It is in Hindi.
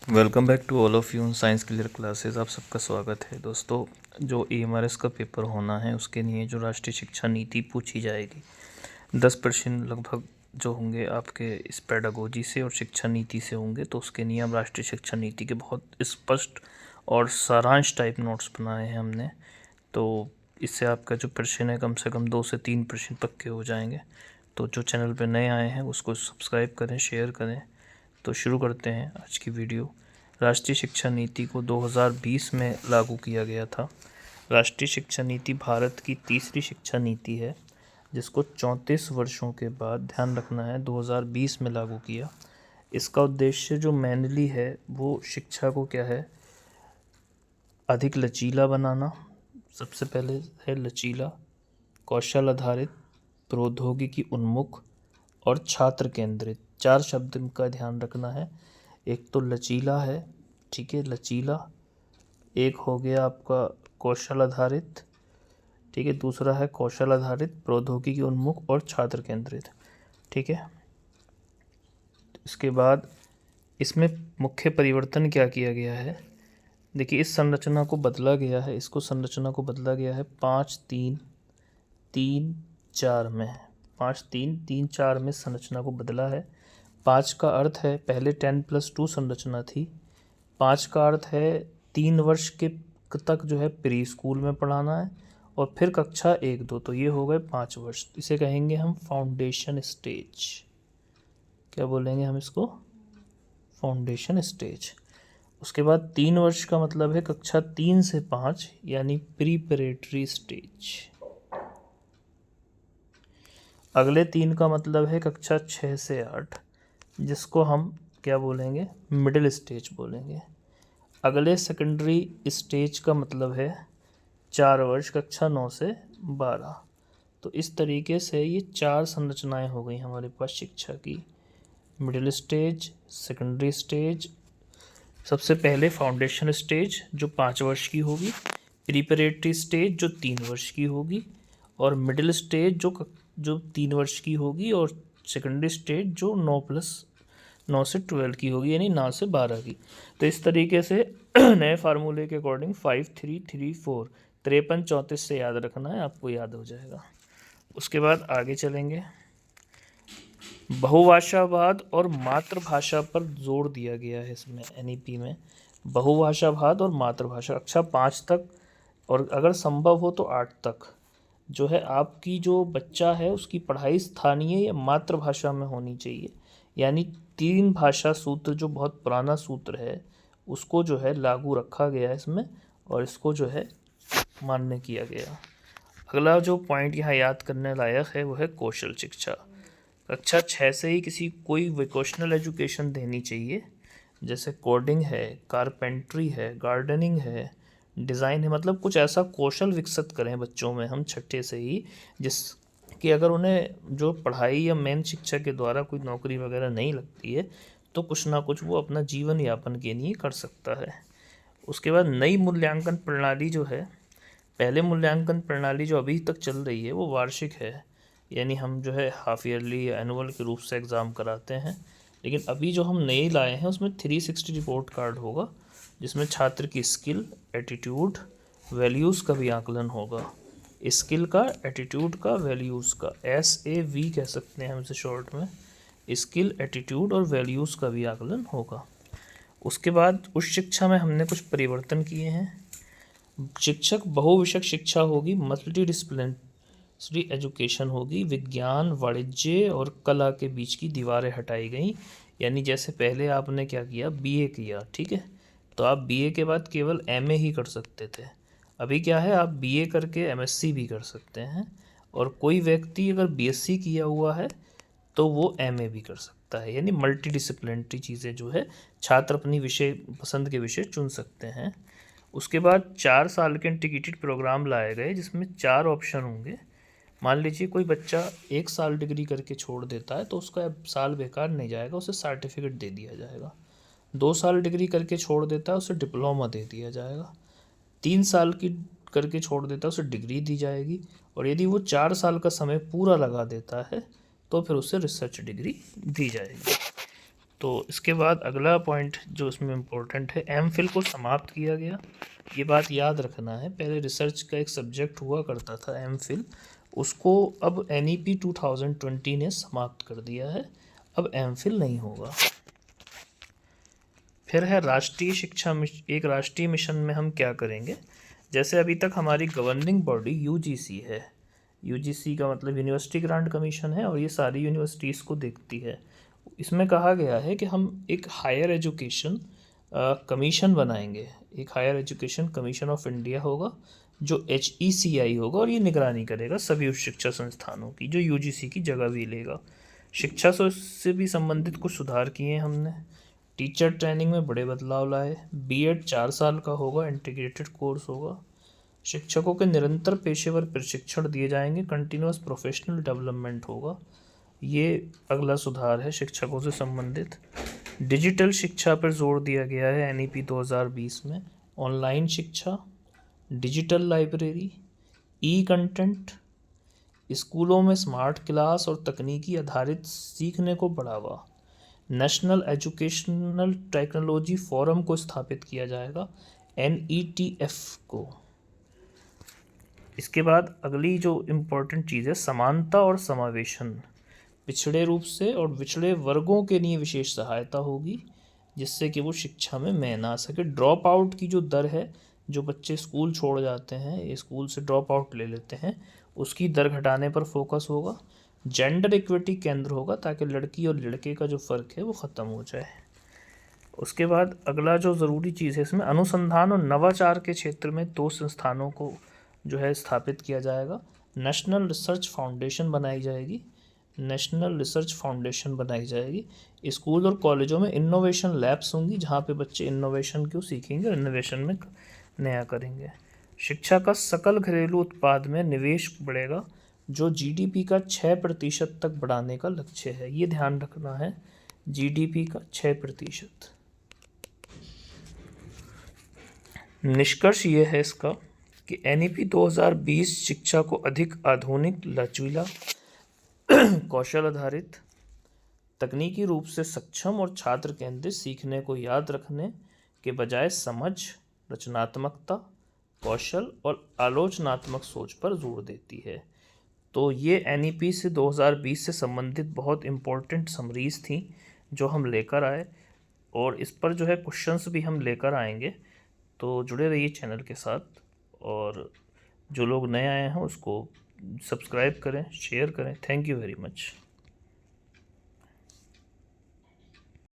Welcome back to all of you science clear classes. आप सबका स्वागत है दोस्तों। जो EMRS का पेपर होना है उसके लिए जो राष्ट्रीय शिक्षा नीति पूछी जाएगी, 10% लगभग जो होंगे आपके इस पेडागोजी से और शिक्षा नीति से होंगे। तो उसके लिए हम राष्ट्रीय शिक्षा नीति के बहुत स्पष्ट और सारांश टाइप नोट्स बनाए हैं हमने। तो इससे आपका जो प्रश्न है कम से कम 2 से 3 प्रश्न पक्के हो जाएंगे। तो जो चैनल पर नए आए हैं उसको सब्सक्राइब करें, शेयर करें। तो शुरू करते हैं आज की वीडियो। राष्ट्रीय शिक्षा नीति को 2020 में लागू किया गया था। राष्ट्रीय शिक्षा नीति भारत की तीसरी शिक्षा नीति है जिसको 34 वर्षों के बाद, ध्यान रखना है, 2020 में लागू किया। इसका उद्देश्य जो मेनली है वो शिक्षा को क्या है, अधिक लचीला बनाना। सबसे पहले है लचीला, कौशल आधारित, प्रौद्योगिकी उन्मुख और छात्र केंद्रित। 4 शब्द का ध्यान रखना है। एक तो लचीला है, ठीक है, लचीला। एक हो गया आपका कौशल आधारित, ठीक है। दूसरा है कौशल आधारित, प्रौद्योगिकी उन्मुख और छात्र केंद्रित, ठीक है। इसके बाद इसमें मुख्य परिवर्तन क्या किया गया है, देखिए इस संरचना को बदला गया है। इसको संरचना को बदला गया है 5-3-3-4 में। 5-3-3-4 में संरचना को बदला है। 5 का अर्थ है, पहले 10+2 संरचना थी। 5 का अर्थ है 3 वर्ष के तक जो है प्री स्कूल में पढ़ाना है और फिर कक्षा 1-2, तो ये हो गए 5 वर्ष। इसे कहेंगे हम फाउंडेशन स्टेज। क्या बोलेंगे हम इसको? Foundation stage. उसके बाद 3 वर्ष का मतलब है कक्षा 3 से 5, यानी प्रीपरेटरी स्टेज। अगले 3 का मतलब है कक्षा 6 से 8, जिसको हम क्या बोलेंगे? मिडिल स्टेज बोलेंगे। अगले सेकेंडरी स्टेज का मतलब है 4 वर्ष, कक्षा 9 से 12। तो इस तरीके से ये 4 संरचनाएं हो गई हमारे पास शिक्षा की। मिडिल स्टेज, सेकेंडरी स्टेज, सबसे पहले फाउंडेशन स्टेज जो 5 वर्ष की होगी, प्रीपरेटरी स्टेज जो 3 वर्ष की होगी, और मिडिल स्टेज जो 3 वर्ष की होगी, और सेकेंडरी स्टेज जो 9 से 12 की होगी, यानी 9 से 12 की। तो इस तरीके से नए फार्मूले के अकॉर्डिंग 5-3-3-4, 53-34 से याद रखना है, आपको याद हो जाएगा। उसके बाद आगे चलेंगे। बहुभाषावाद और मातृभाषा पर जोर दिया गया है इसमें, NEP में। बहुभाषावाद और मातृभाषा, कक्षा 5 तक और अगर संभव हो तो 8 तक जो है आपकी जो बच्चा है उसकी पढ़ाई स्थानीय या मातृभाषा में होनी चाहिए। यानी 3 भाषा सूत्र जो बहुत पुराना सूत्र है उसको जो है लागू रखा गया है इसमें, और इसको जो है मान्य किया गया। अगला जो पॉइंट यहाँ याद करने लायक है वो है कौशल शिक्षा। कक्षा 6 से ही कोई वोकेशनल एजुकेशन देनी चाहिए, जैसे कोडिंग है, कारपेंट्री है, गार्डनिंग है, डिज़ाइन है। मतलब कुछ ऐसा कौशल विकसित करें बच्चों में हम छठे से ही, जिसकी अगर उन्हें जो पढ़ाई या मेन शिक्षा के द्वारा कोई नौकरी वगैरह नहीं लगती है तो कुछ ना कुछ वो अपना जीवन यापन के लिए कर सकता है। उसके बाद नई मूल्यांकन प्रणाली जो है, पहले मूल्यांकन प्रणाली जो अभी तक चल रही है वो वार्षिक है, यानी हम जो है हाफ ईयरली या एनुअल के रूप से एग्ज़ाम कराते हैं। लेकिन अभी जो हम नए लाए हैं उसमें 360 रिपोर्ट कार्ड होगा, जिसमें छात्र की स्किल, एटीट्यूड, वैल्यूज़ का भी आकलन होगा। स्किल का, एटीट्यूड का, वैल्यूज़ का, SAV कह सकते हैं हम इसे शॉर्ट में। स्किल, एटीट्यूड और वैल्यूज़ का भी आकलन होगा। उसके बाद उच्च शिक्षा में हमने कुछ परिवर्तन किए हैं। शिक्षक बहुविषयक शिक्षा होगी, मल्टी डिसिप्लिनरी एजुकेशन होगी। विज्ञान, वाणिज्य और कला के बीच की दीवारें हटाई गई। यानी जैसे पहले आपने क्या किया, BA किया, ठीक है, तो आप BA के बाद केवल MA ही कर सकते थे। अभी क्या है, आप BA करके MSc भी कर सकते हैं, और कोई व्यक्ति अगर BSc किया हुआ है तो वो MA भी कर सकता है। यानी मल्टी डिसिप्लिनरी चीज़ें जो है छात्र अपनी विषय, पसंद के विषय चुन सकते हैं। उसके बाद 4 साल के इंटीग्रेटेड प्रोग्राम लाए गए जिसमें 4 ऑप्शन होंगे। मान लीजिए कोई बच्चा 1 साल डिग्री करके छोड़ देता है तो उसका साल बेकार नहीं जाएगा, उसे सर्टिफिकेट दे दिया जाएगा। 2 साल डिग्री करके छोड़ देता है उसे डिप्लोमा दे दिया जाएगा। 3 साल की करके छोड़ देता है उसे डिग्री दी जाएगी, और यदि वो 4 साल का समय पूरा लगा देता है तो फिर उसे रिसर्च डिग्री दी जाएगी। तो इसके बाद अगला पॉइंट जो इसमें इम्पोर्टेंट है, एमफिल को समाप्त किया गया। ये बात याद रखना है, पहले रिसर्च का एक सब्जेक्ट हुआ करता था एमफिल, उसको अब NEP 2020 ने समाप्त कर दिया है, अब एमफिल नहीं होगा। फिर है राष्ट्रीय शिक्षा मिशन। एक राष्ट्रीय मिशन में हम क्या करेंगे, जैसे अभी तक हमारी गवर्निंग बॉडी UGC है, UGC का मतलब यूनिवर्सिटी ग्रांट कमीशन है, और ये सारी यूनिवर्सिटीज़ को देखती है। इसमें कहा गया है कि हम एक हायर एजुकेशन कमीशन बनाएंगे, एक higher education commission of India होगा जो HECI होगा, और ये निगरानी करेगा सभी उच्च शिक्षा संस्थानों की, जो UGC की जगह भी लेगा। शिक्षा से भी संबंधित कुछ सुधार किए हमने। टीचर ट्रेनिंग में बड़े बदलाव लाए। B.Ed 4 साल का होगा, इंटीग्रेटेड कोर्स होगा। शिक्षकों के निरंतर पेशेवर प्रशिक्षण दिए जाएंगे, कंटिन्यूअस प्रोफेशनल डेवलपमेंट होगा। ये अगला सुधार है शिक्षकों से संबंधित। डिजिटल शिक्षा पर जोर दिया गया है NEP 2020 में। ऑनलाइन शिक्षा, डिजिटल लाइब्रेरी, कंटेंट, स्कूलों में स्मार्ट क्लास और तकनीकी आधारित सीखने को बढ़ावा। नेशनल एजुकेशनल टेक्नोलॉजी फोरम को स्थापित किया जाएगा, NETF को। इसके बाद अगली जो इम्पोर्टेंट चीज़ है, समानता और समावेशन। पिछड़े रूप से और पिछड़े वर्गों के लिए विशेष सहायता होगी, जिससे कि वो शिक्षा में मैन आ सके। ड्रॉप आउट की जो दर है, जो बच्चे स्कूल छोड़ जाते हैं, स्कूल से ड्रॉप आउट ले लेते हैं, उसकी दर घटाने पर फोकस होगा। जेंडर इक्विटी केंद्र होगा, ताकि लड़की और लड़के का जो फ़र्क है वो ख़त्म हो जाए। उसके बाद अगला जो ज़रूरी चीज़ है इसमें, अनुसंधान और नवाचार के क्षेत्र में 2 संस्थानों को जो है स्थापित किया जाएगा। नेशनल रिसर्च फाउंडेशन बनाई जाएगी, नेशनल रिसर्च फाउंडेशन बनाई जाएगी। स्कूल और कॉलेजों में इनोवेशन लैब्स होंगी, जहाँ पे बच्चे इनोवेशन क्यों सीखेंगे और इनोवेशन में नया करेंगे। शिक्षा का सकल घरेलू उत्पाद में निवेश बढ़ेगा, जो GDP का 6% तक बढ़ाने का लक्ष्य है। ये ध्यान रखना है, GDP का 6%। निष्कर्ष ये है इसका कि NEP 2020 शिक्षा को अधिक आधुनिक, लचीला, कौशल आधारित, तकनीकी रूप से सक्षम और छात्र केंद्रित सीखने को याद रखने के बजाय समझ, रचनात्मकता, कौशल और आलोचनात्मक सोच पर जोर देती है। तो ये NEP से 2020 से संबंधित बहुत इम्पोर्टेंट समरीज थी जो हम लेकर आए, और इस पर जो है क्वेश्चंस भी हम लेकर आएंगे। तो जुड़े रहिए चैनल के साथ, और जो लोग नए आए हैं उसको सब्सक्राइब करें, शेयर करें। Thank you very much.